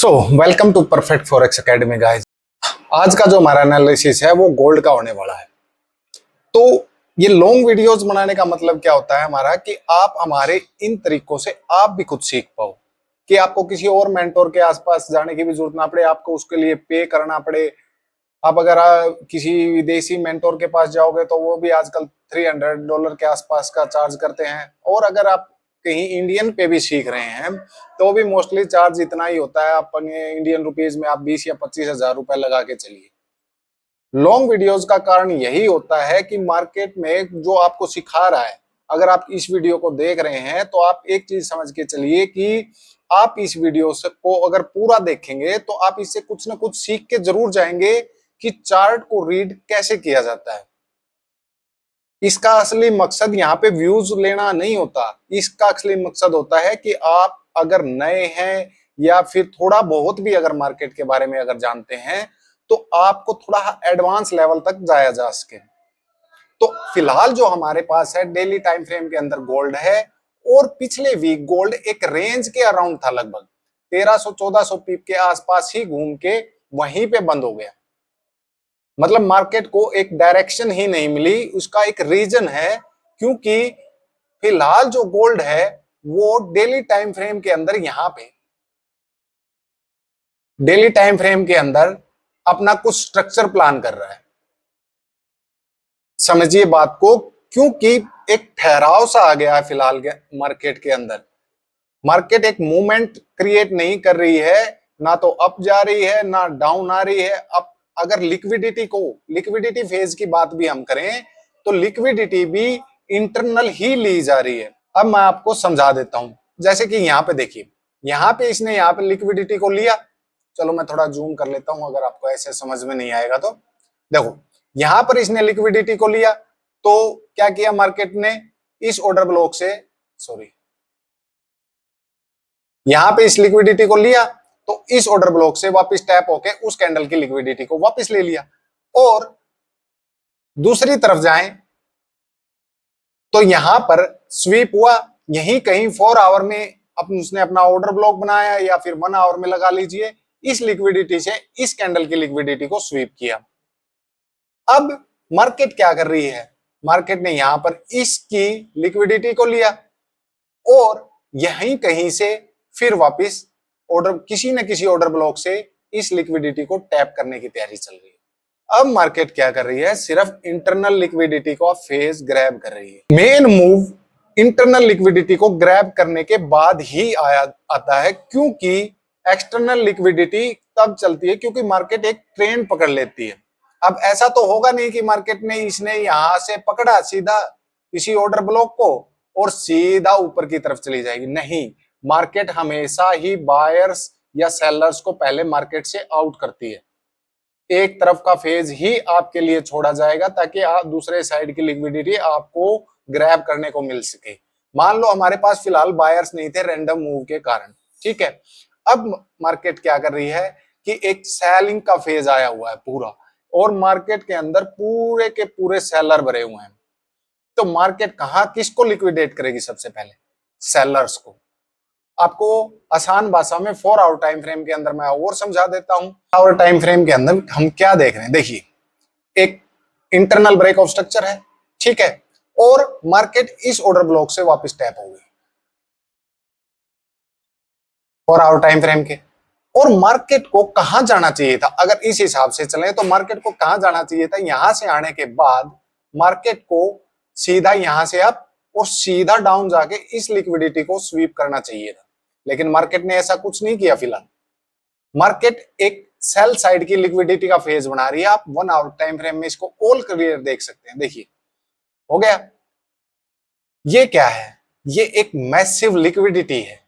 So welcome to Perfect Forex Academy guys. आज का जो हमारा एनालिसिस है वो गोल्ड का होने वाला है। तो ये लॉन्ग वीडियोस बनाने का मतलब क्या होता है हमारा कि आप हमारे इन तरीकों से आप भी कुछ सीख पाओ, कि आपको किसी और मेंटोर के आसपास जाने की भी जरूरत ना पड़े, आपको उसके लिए पे करना पड़े। आप अगर किसी विदेशी मेंटोर के पास जाओगे तो वो भी आजकल $300 के आसपास का चार्ज करते हैं, और अगर आप कहीं इंडियन पे भी सीख रहे हैं तो भी मोस्टली चार्ज इतना ही होता है। अपने इंडियन रुपीज में आप 20 या 25 हजार रुपए लगा के चलिए। लॉन्ग वीडियोस का कारण यही होता है कि मार्केट में जो आपको सिखा रहा है, अगर आप इस वीडियो को देख रहे हैं तो आप एक चीज समझ के चलिए कि आप इस वीडियो को अगर पूरा देखेंगे तो आप इससे कुछ ना कुछ सीख के जरूर जाएंगे कि चार्ट को रीड कैसे किया जाता है। इसका असली मकसद यहाँ पे व्यूज लेना नहीं होता। इसका असली मकसद होता है कि आप अगर नए हैं या फिर थोड़ा बहुत भी अगर मार्केट के बारे में अगर जानते हैं तो आपको थोड़ा एडवांस लेवल तक जाया जा सके। तो फिलहाल जो हमारे पास है डेली टाइम फ्रेम के अंदर गोल्ड है, और पिछले वीक गोल्ड एक रेंज के अराउंड था, लगभग 1300-1400 पीप के आसपास ही घूम के वहीं पे बंद हो गया। मतलब मार्केट को एक डायरेक्शन ही नहीं मिली। उसका एक रीजन है क्योंकि फिलहाल जो गोल्ड है वो डेली टाइम फ्रेम के अंदर यहां पे डेली टाइम फ्रेम के अंदर अपना कुछ स्ट्रक्चर प्लान कर रहा है। समझिए बात को, क्योंकि एक ठहराव सा आ गया है फिलहाल के मार्केट के अंदर। मार्केट एक मूवमेंट क्रिएट नहीं कर रही है, ना तो अप जा रही है ना डाउन आ रही है। अब अगर लिक्विडिटी फेज की बात भी हम करें तो लिक्विडिटी भी इंटरनल ही ली जा रही है। अब मैं आपको समझा देता हूं। जैसे कि यहाँ पे देखिए, यहाँ पे इसने यहाँ पे लिक्विडिटी को लिया। चलो मैं थोड़ा जूम कर लेता हूं अगर आपको ऐसे समझ में नहीं आएगा तो। देखो यहां पर इसने लिक्विडिटी को लिया तो क्या किया मार्केट ने, इस ऑर्डर ब्लॉक से यहां पे इस लिक्विडिटी को लिया तो इस ऑर्डर ब्लॉक से वापस टैप होके उस कैंडल की लिक्विडिटी को वापस ले लिया। और दूसरी तरफ जाएं तो यहां पर स्वीप हुआ, यहीं कहीं 4 आवर में उसने अपना ऑर्डर ब्लॉक बनाया या फिर 1 आवर में लगा लीजिए, इस लिक्विडिटी से इस कैंडल की लिक्विडिटी को स्वीप किया। अब मार्केट क्या कर रही है, मार्केट ने यहां पर इसकी लिक्विडिटी को लिया और यहीं कहीं से फिर वापस ऑर्डर किसी न किसी ऑर्डर ब्लॉक से इस लिक्विडिटी को टैप करने की तैयारी चल रही है। अब मार्केट क्या कर रही है, सिर्फ इंटरनल लिक्विडिटी को फेज ग्रैब कर रही है। मेन मूव इंटरनल लिक्विडिटी को ग्रैब करने के बाद ही आता है, क्योंकि एक्सटर्नल लिक्विडिटी तब चलती है क्योंकि मार्केट एक ट्रेंड पकड़ लेती है। अब ऐसा तो होगा नहीं कि मार्केट ने इसने यहां से पकड़ा सीधा किसी ऑर्डर ब्लॉक को और सीधा ऊपर की तरफ चली जाएगी, नहीं। मार्केट हमेशा ही बायर्स या सेलर्स को पहले मार्केट से आउट करती है। एक तरफ का फेज ही आपके लिए छोड़ा जाएगा ताकि आप दूसरे साइड की लिक्विडिटी आपको ग्रैब करने को मिल सके। मान लो हमारे पास फिलहाल बायर्स नहीं थे रैंडम मूव के कारण, ठीक है। अब मार्केट क्या कर रही है कि एक सेलिंग का फेज आया हुआ है पूरा, और मार्केट के अंदर पूरे के पूरे सेलर भरे हुए हैं। तो मार्केट कहां किसको लिक्विडेट करेगी, सबसे पहले सेलर्स को। आपको आसान भाषा में 4 आवर टाइम फ्रेम के अंदर मैं और समझा देता हूं। आवर टाइम फ्रेम के अंदर हम क्या देख रहे हैं, देखिए एक इंटरनल ब्रेक ऑफ स्ट्रक्चर है, ठीक है, और मार्केट इस ऑर्डर ब्लॉक से वापस टैप हो गई 4 आवर टाइम फ्रेम के। और मार्केट को कहां जाना चाहिए था, अगर इस हिसाब से चले तो मार्केट को कहां जाना चाहिए था, यहां से आने के बाद मार्केट को सीधा यहां से अप और सीधा डाउन जाके इस लिक्विडिटी को स्वीप करना चाहिए था। लेकिन मार्केट ने ऐसा कुछ नहीं किया। फिलहाल मार्केट एक सेल साइड की लिक्विडिटी का फेज बना रही है। आप 1 आवर टाइम फ्रेम में इसको ऑल क्लियर देख सकते हैं। देखिए हो गया। ये क्या है, ये एक मैसिव लिक्विडिटी है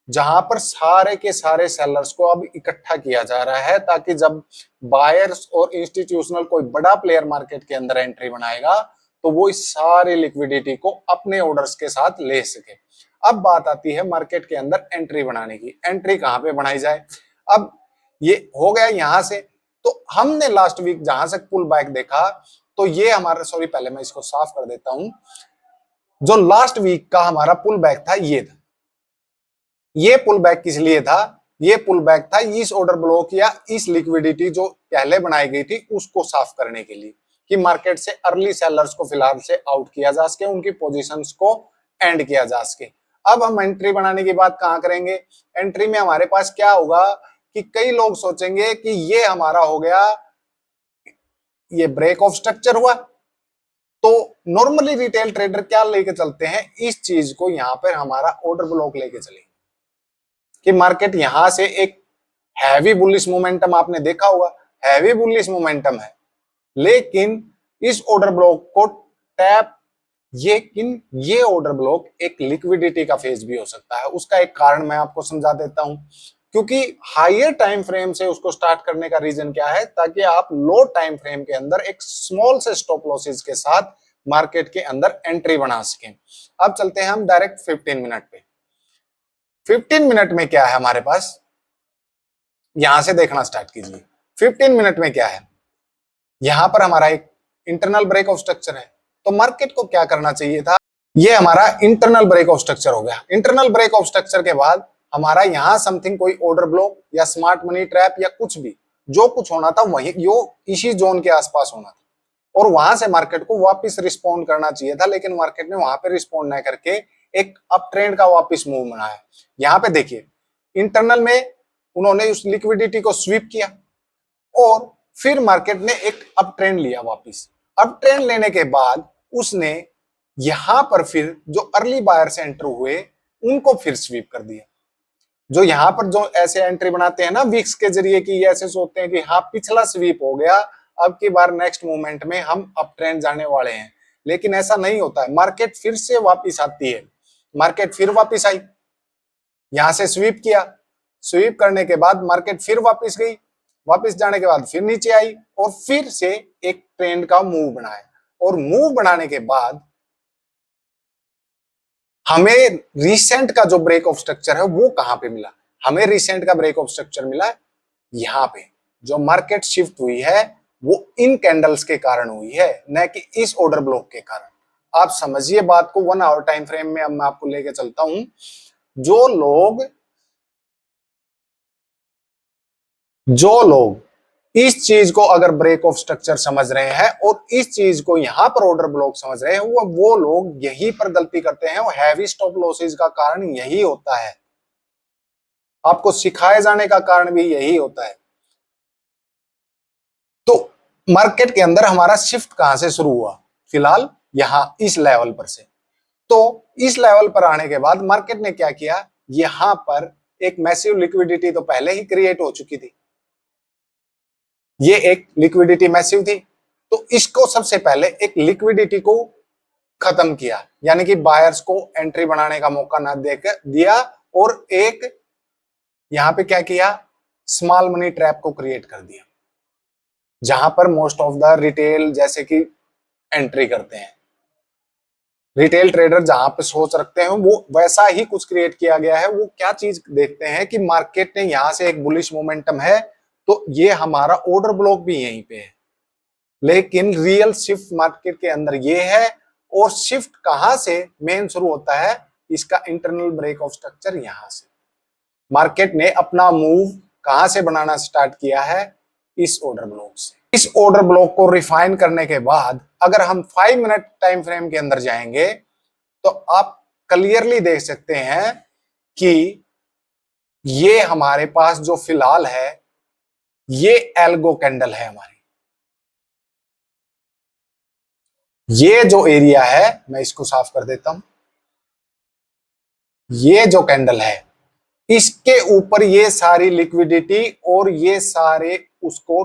जहां पर सारे के सारे सेलर्स को अब इकट्ठा किया जा रहा है, ताकि जब बायर्स और इंस्टीट्यूशनल कोई बड़ा प्लेयर मार्केट के अंदर एंट्री बनाएगा तो वो इस सारे लिक्विडिटी को अपने ऑर्डर्स के साथ ले सके। अब बात आती है मार्केट के अंदर एंट्री बनाने की। एंट्री कहां पे बनाई जाए, अब ये हो गया यहां से। तो हमने लास्ट वीक जहां से पुल बैक देखा तो ये हमारा, सॉरी पहले मैं इसको साफ कर देता हूं। जो लास्ट वीक का हमारा पुल बैक था, ये था। ये पुल बैक किस लिए था, ये पुल बैक था इस ऑर्डर ब्लॉक या इस लिक्विडिटी जो पहले बनाई गई थी उसको साफ करने के लिए, कि मार्केट से अर्ली सेलर्स को फिलहाल से आउट किया जा सके, उनकी पोजीशंस को एंड किया जा सके। अब हम एंट्री बनाने की बात कहां करेंगे? एंट्री में हमारे पास क्या होगा कि कई लोग सोचेंगे कि ये हमारा हो गया, ये ब्रेक ऑफ स्ट्रक्चर हुआ। तो नॉर्मली रिटेल ट्रेडर क्या लेके चलते हैं, इस चीज को यहां पर हमारा ऑर्डर ब्लॉक लेके चलेंगे कि मार्केट यहां से एक हैवी बुलिश मोमेंटम, आपने देखा होगा हैवी बुलिश मोमेंटम है, लेकिन इस ऑर्डर ब्लॉक को टैप ये ऑर्डर ब्लॉक एक लिक्विडिटी का फेज भी हो सकता है। उसका एक कारण मैं आपको समझा देता हूं, क्योंकि हायर टाइम फ्रेम से उसको स्टार्ट करने का रीजन क्या है, ताकि आप लो टाइम फ्रेम के अंदर एक स्मॉल से स्टॉप लॉसेस के साथ मार्केट के अंदर एंट्री बना सकें। अब चलते हैं हम डायरेक्ट 15 मिनट पे। 15 मिनट में क्या है हमारे पास, यहां से देखना स्टार्ट कीजिए। 15 मिनट में क्या है, यहां पर हमारा एक इंटरनल ब्रेक ऑफ स्ट्रक्चर है। तो मार्केट को क्या करना चाहिए था, ये हमारा इंटरनल ब्रेक ऑफ स्ट्रक्चर हो गया। इंटरनल ब्रेक ऑफ स्ट्रक्चर के बाद हमारा यहां समथिंग कोई ऑर्डर ब्लॉक या स्मार्ट मनी ट्रैप या कुछ भी जो कुछ होना था वही यो इसी जोन के आसपास होना था, और वहां से मार्केट को वापस रिस्पॉन्ड करना चाहिए था, लेकिन मार्केट ने वहां पे रिस्पॉन्ड नहीं करके एक अप ट्रेंड का वापस मूव बनाया। यहाँ पे देखिए इंटरनल में उन्होंने उस लिक्विडिटी को स्वीप किया और फिर मार्केट ने एक अप ट्रेंड लिया वापस। अप ट्रेंड लेने के बाद उसने यहां पर फिर जो अर्ली बायर से एंटर हुए उनको फिर स्वीप कर दिया। जो यहां पर जो ऐसे एंट्री बनाते हैं ना विक्स के जरिए, कि ऐसे सोचते हैं कि हाँ पिछला स्वीप हो गया, अब की बार नेक्स्ट मूवमेंट में हम अप ट्रेंड जाने वाले हैं, लेकिन ऐसा नहीं होता है। मार्केट फिर से वापस आती है, मार्केट फिर वापस आई, यहां से स्वीप किया, स्वीप करने के बाद मार्केट फिर वापस गई, वापस जाने के बाद फिर नीचे आई और फिर से एक ट्रेंड का मूव बनाया। और मूव बनाने के बाद हमें रिसेंट का जो ब्रेक ऑफ स्ट्रक्चर है वो कहां पे मिला, हमें रिसेंट का ब्रेक ऑफ स्ट्रक्चर मिला यहां पे। जो मार्केट शिफ्ट हुई है वो इन कैंडल्स के कारण हुई है, न कि इस ऑर्डर ब्लॉक के कारण। आप समझिए बात को। 1 आवर टाइम फ्रेम में अब मैं आपको लेके चलता हूं। जो लोग इस चीज को अगर ब्रेक ऑफ स्ट्रक्चर समझ रहे हैं और इस चीज को यहां पर ऑर्डर ब्लॉक समझ रहे हैं, वो लोग यहीं पर गलती करते हैं और हैवी स्टॉप लॉसेस का कारण यही होता है। आपको सिखाए जाने का कारण भी यही होता है। तो मार्केट के अंदर हमारा शिफ्ट कहां से शुरू हुआ, फिलहाल यहां इस लेवल पर से। तो इस लेवल पर आने के बाद मार्केट ने क्या किया, यहां पर एक मैसिव लिक्विडिटी तो पहले ही क्रिएट हो चुकी थी, ये एक लिक्विडिटी मैसिव थी। तो इसको सबसे पहले एक लिक्विडिटी को खत्म किया, यानी कि बायर्स को एंट्री बनाने का मौका ना देकर दिया, और एक यहां पे क्या किया, स्मॉल मनी ट्रैप को क्रिएट कर दिया, जहां पर मोस्ट ऑफ द रिटेल जैसे कि एंट्री करते हैं। रिटेल ट्रेडर जहां पे सोच रखते हैं वो वैसा ही कुछ क्रिएट किया गया है। वो क्या चीज देखते हैं कि मार्केट ने यहां से एक बुलिश मोमेंटम है, तो ये हमारा ऑर्डर ब्लॉक भी यहीं पे है, लेकिन रियल शिफ्ट मार्केट के अंदर ये है। और शिफ्ट कहां से मेन शुरू होता है, इसका इंटरनल ब्रेक ऑफ स्ट्रक्चर यहां से। मार्केट ने अपना मूव कहां से बनाना स्टार्ट किया है, इस ऑर्डर ब्लॉक से। इस ऑर्डर ब्लॉक को रिफाइन करने के बाद अगर हम 5 मिनट टाइम फ्रेम के अंदर जाएंगे तो आप क्लियरली देख सकते हैं कि ये हमारे पास जो फिलहाल है ये एल्गो कैंडल है हमारी। ये जो एरिया है मैं इसको साफ कर देता हूं, ये जो कैंडल है इसके ऊपर ये सारी लिक्विडिटी और ये सारे उसको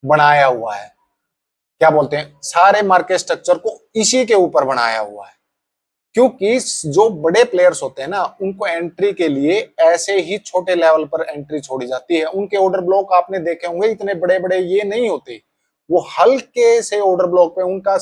बनाया हुआ है, क्या बोलते हैं, सारे मार्केट स्ट्रक्चर को इसी के ऊपर बनाया हुआ है। क्योंकि जो बड़े प्लेयर्स होते हैं ना उनको एंट्री के लिए ऐसे ही छोटे लेवल पर एंट्री छोड़ी जाती है। उनके ऑर्डर ब्लॉक आपने देखे होंगे इतने बड़े बड़े ये नहीं होते, वो हल्के से ऑर्डर ब्लॉक पे उनका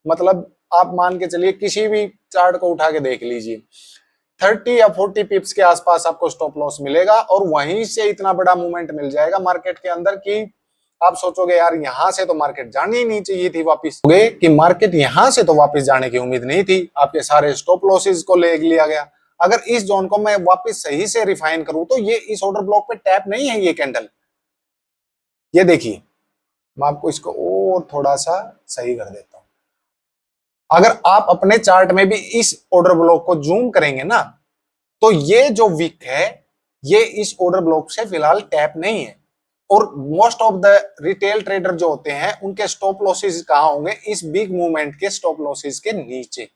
मतलब आप मान के चलिए किसी भी चार्ट को उठा के देख लीजिए 30 या 40 पिप्स के आसपास आपको स्टॉप लॉस मिलेगा, और वहीं से इतना बड़ा मूवमेंट मिल जाएगा मार्केट के अंदर कि आप सोचोगे यार यहां से तो मार्केट जानी ही नहीं चाहिए थी वापस, कि मार्केट यहां से तो वापस जाने की उम्मीद नहीं थी, आपके सारे स्टॉप लॉसेस को ले लिया गया। अगर इस जोन को मैं वापस सही से रिफाइन करूं तो ये इस ऑर्डर ब्लॉक पे टैप नहीं है ये कैंडल। ये देखिए, मैं आपको इसको और थोड़ा सा सही कर देता हूं। अगर आप अपने चार्ट में भी इस ऑर्डर ब्लॉक को जूम करेंगे ना, तो ये जो विक है ये इस ऑर्डर ब्लॉक से फिलहाल टैप नहीं है। और most of the retail trader जो होते हैं उनके स्टॉप लॉसेस कहां होंगे? इस बिग मूवमेंट के स्टॉप लॉसेस के नीचे।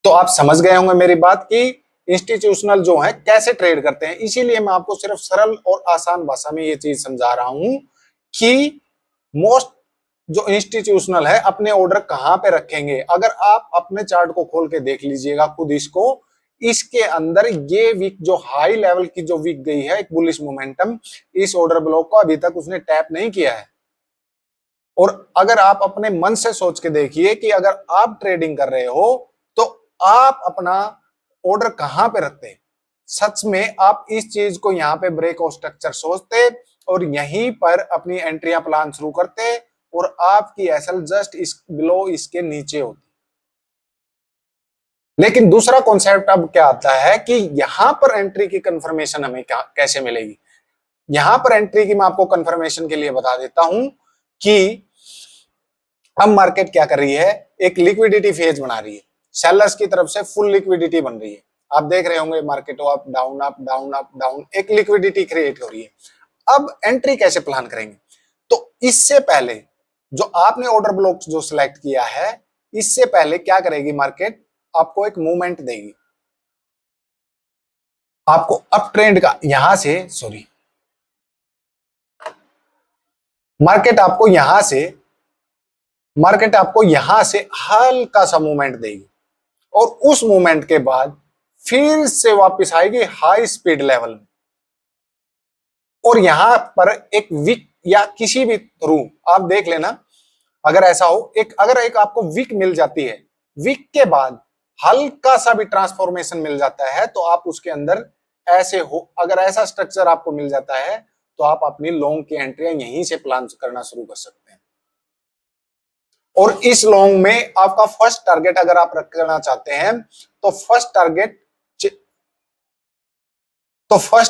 तो आप समझ गए होंगे मेरी बात की इंस्टीट्यूशनल जो है कैसे ट्रेड करते हैं। इसीलिए मैं आपको सिर्फ सरल और आसान भाषा में ये चीज समझा रहा हूं कि मोस्ट जो इंस्टीट्यूशनल है अपने ऑर्डर कहां पे रखेंगे। अगर आप अपने चार्ट को खोल के देख लीजिएगा खुद इसको, इसके अंदर ये वीक जो हाई लेवल की जो वीक गई है एक बुलिश मोमेंटम, इस ऑर्डर ब्लॉक को अभी तक उसने टैप नहीं किया है। और अगर आप अपने मन से सोच के देखिए कि अगर आप ट्रेडिंग कर रहे हो तो आप अपना ऑर्डर कहां पे रखते हैं? सच में आप इस चीज को यहाँ पे ब्रेक ऑफ स्ट्रक्चर सोचते और यहीं पर अपनी एंट्रियां प्लान शुरू करते और आपकी एसएल जस्ट इस बिलो इसके नीचे होती। लेकिन दूसरा कॉन्सेप्ट अब क्या आता है कि यहां पर एंट्री की कंफर्मेशन हमें कैसे मिलेगी? यहां पर एंट्री की मैं आपको कंफर्मेशन के लिए बता देता हूं कि अब मार्केट क्या कर रही है, एक लिक्विडिटी फेज बना रही है, सेलर्स की तरफ से फुल लिक्विडिटी बन रही है। आप देख रहे होंगे market up down up down up down, एक लिक्विडिटी क्रिएट हो रही है। अब एंट्री कैसे प्लान करेंगे? तो इससे पहले जो आपने ऑर्डर ब्लॉक जो सिलेक्ट किया है, इससे पहले क्या करेगी मार्केट? आपको एक मूवमेंट देगी, आपको अप ट्रेंड का यहां से मार्केट आपको यहां से हल्का सा मूवमेंट देगी और उस मूवमेंट के बाद फिर से वापस आएगी हाई स्पीड लेवल में। और यहां पर एक विक या किसी भी थ्रू आप देख लेना, अगर ऐसा हो अगर एक आपको विक मिल जाती है, विक के बाद हल्का सा भी ट्रांसफॉर्मेशन मिल जाता है तो आप उसके अंदर ऐसे हो, अगर ऐसा स्ट्रक्चर आपको मिल जाता है तो आप अपनी लॉन्ग की एंट्रियां यहीं से प्लान करना शुरू कर सकते हैं। और इस लॉन्ग में आपका फर्स्ट टारगेट अगर आप रखना चाहते हैं तो फर्स्ट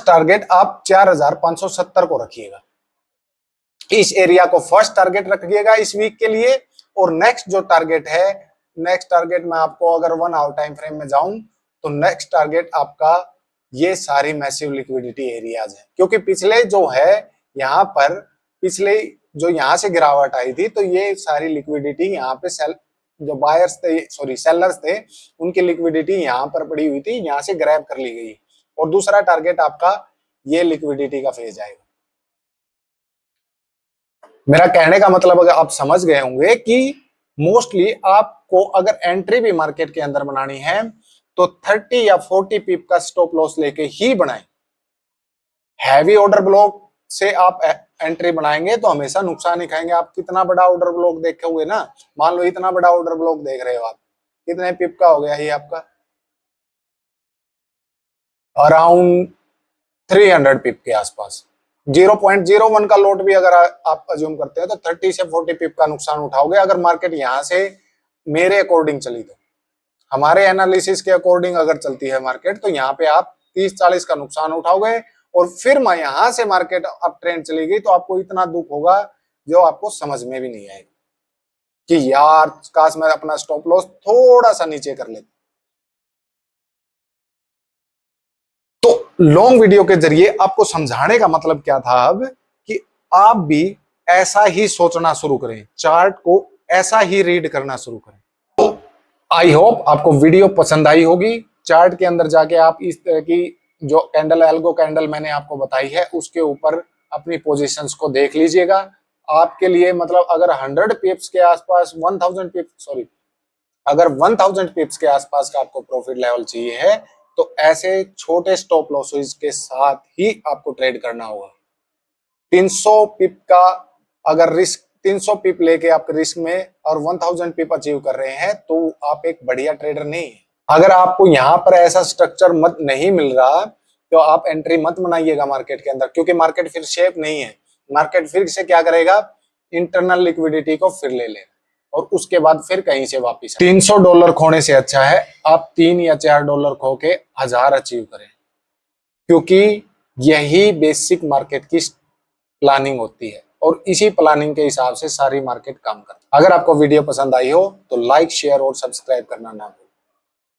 टारगेट आप 4570 को रखिएगा। इस एरिया को फर्स्ट टारगेट रखिएगा इस वीक के लिए। और नेक्स्ट जो टारगेट है, नेक्स्ट टारगेट मैं आपको अगर 1 आवर टाइम फ्रेम में जाऊं तो नेक्स्ट टारगेट आपका ये सारी मैसिव लिक्विडिटी एरियाज है। क्योंकि पिछले जो है यहाँ पर पिछले जो यहाँ से गिरावट आई थी तो ये सारी लिक्विडिटी यहाँ पे जो बायर्स थे सेलर्स थे उनकी लिक्विडिटी यहाँ पर पड़ी हुई थी, यहाँ से ग्रैब कर ली गई। और दूसरा टारगेट आपका ये लिक्विडिटी का फेज आएगा। मेरा कहने का मतलब अगर आप समझ गए होंगे कि मोस्टली आपको अगर एंट्री भी मार्केट के अंदर बनानी है तो 30 या 40 पिप का स्टॉप लॉस लेके ही बनाएं। हैवी ऑर्डर ब्लॉक से आप एंट्री बनाएंगे तो हमेशा नुकसान ही खाएंगे। आप कितना बड़ा ऑर्डर ब्लॉक देखे हुए ना, मान लो इतना बड़ा ऑर्डर ब्लॉक देख रहे हो आप, कितने पिप का हो गया ये आपका? अराउंड 300 पिप के आसपास। 0.01 का लोट भी अगर आप अज्यूम करते हैं तो 30 से 40 पिप का नुकसान उठाओगे अगर मार्केट यहां से मेरे अकॉर्डिंग चली तो। हमारे एनालिसिस के अकॉर्डिंग अगर चलती है मार्केट तो यहाँ पे आप 30-40 का नुकसान उठाओगे और फिर मैं यहां से मार्केट अप ट्रेंड चली गई तो आपको इतना दुख होगा जो आपको समझ में भी नहीं आएगा कि यार काश मैं अपना स्टॉप लॉस थोड़ा सा नीचे कर लेता। तो लॉन्ग वीडियो के जरिए आपको समझाने का मतलब क्या था अब कि आप भी ऐसा ही सोचना शुरू करें, चार्ट को ऐसा ही रीड करना शुरू करें। तो आई होप आपको वीडियो पसंद आई होगी। चार्ट के अंदर जाके आप इस तरह की जो कैंडल एल्गो कैंडल मैंने आपको बताई है उसके ऊपर अपनी पोजीशंस को देख लीजिएगा। आपके लिए मतलब अगर 100 पिप्स के आसपास 1000 पिप्स अगर 1000 पिप्स के आसपास का आपको प्रॉफिट लेवल चाहिए है तो ऐसे छोटे स्टॉप लॉसेस के साथ ही आपको ट्रेड करना होगा। 300 पिप का अगर रिस्क 300 पिप लेके आप रिस्क में और 1000 पिप अचीव कर रहे हैं तो आप एक बढ़िया ट्रेडर नहीं है। अगर आपको यहाँ पर ऐसा स्ट्रक्चर मत नहीं मिल रहा तो आप एंट्री मत बनाइएगा मार्केट के अंदर, क्योंकि मार्केट फिर शेप नहीं है। मार्केट फिर से क्या करेगा, इंटरनल लिक्विडिटी को फिर ले लेगा और उसके बाद फिर कहीं से वापस $300 खोने से अच्छा है आप 3 या 4 डॉलर खो के 1000 अचीव करें, क्योंकि यही बेसिक मार्केट की प्लानिंग होती है और इसी प्लानिंग के हिसाब से सारी मार्केट काम करती है। अगर आपको वीडियो पसंद आई हो तो लाइक, शेयर और सब्सक्राइब करना ना भूलें।